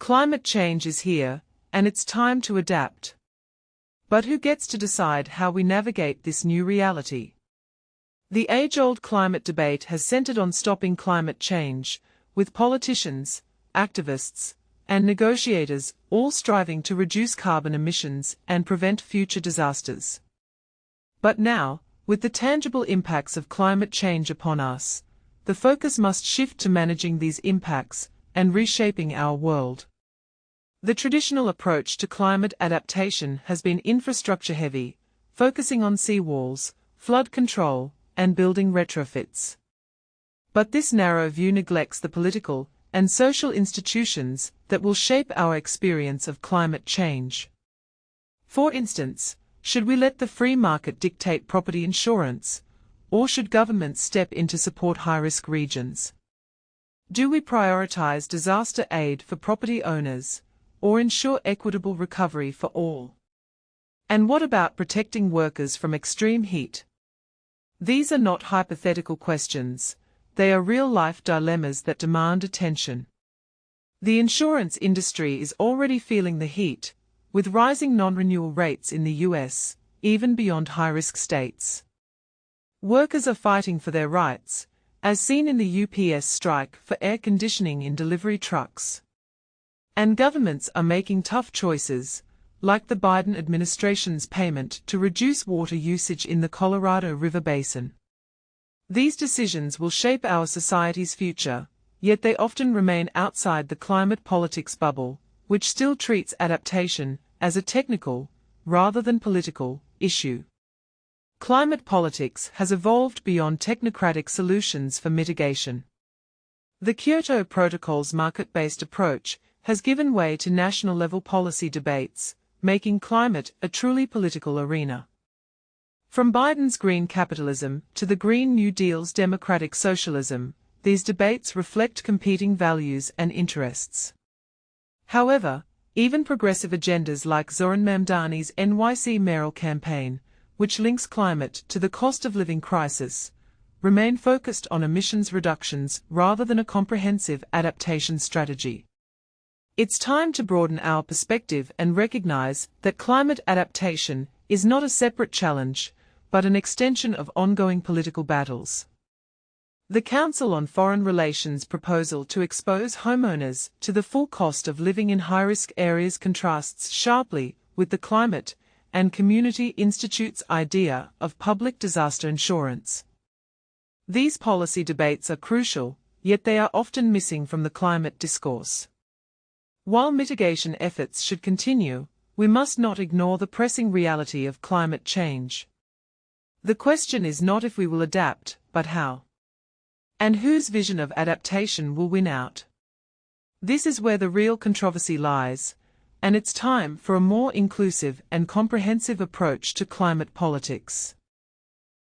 Climate change is here, and it's time to adapt. But who gets to decide how we navigate this new reality? The age-old climate debate has centered on stopping climate change, with politicians, activists, and negotiators all striving to reduce carbon emissions and prevent future disasters. But now, with the tangible impacts of climate change upon us, the focus must shift to managing these impacts and reshaping our world. The traditional approach to climate adaptation has been infrastructure-heavy, focusing on seawalls, flood control, and building retrofits. But this narrow view neglects the political and social institutions that will shape our experience of climate change. For instance, should we let the free market dictate property insurance, or should governments step in to support high-risk regions? Do we prioritize disaster aid for property owners, or ensure equitable recovery for all? And what about protecting workers from extreme heat? These are not hypothetical questions, they are real-life dilemmas that demand attention. The insurance industry is already feeling the heat, with rising non-renewal rates in the US, even beyond high-risk states. Workers are fighting for their rights, as seen in the UPS strike for air conditioning in delivery trucks. And governments are making tough choices, like the Biden administration's payment to reduce water usage in the Colorado River Basin. These decisions will shape our society's future, yet they often remain outside the climate politics bubble, which still treats adaptation as a technical, rather than political, issue. Climate politics has evolved beyond technocratic solutions for mitigation. The Kyoto Protocol's market-based approach has given way to national-level policy debates, making climate a truly political arena. From Biden's green capitalism to the Green New Deal's democratic socialism, these debates reflect competing values and interests. However, even progressive agendas like Zoran Mamdani's NYC mayoral campaign, which links climate to the cost of living crisis, remain focused on emissions reductions rather than a comprehensive adaptation strategy. It's time to broaden our perspective and recognize that climate adaptation is not a separate challenge, but an extension of ongoing political battles. The Council on Foreign Relations' proposal to expose homeowners to the full cost of living in high-risk areas contrasts sharply with the Climate and Community Institute's idea of public disaster insurance. These policy debates are crucial, yet they are often missing from the climate discourse. While mitigation efforts should continue, we must not ignore the pressing reality of climate change. The question is not if we will adapt, but how. And whose vision of adaptation will win out? This is where the real controversy lies, and it's time for a more inclusive and comprehensive approach to climate politics.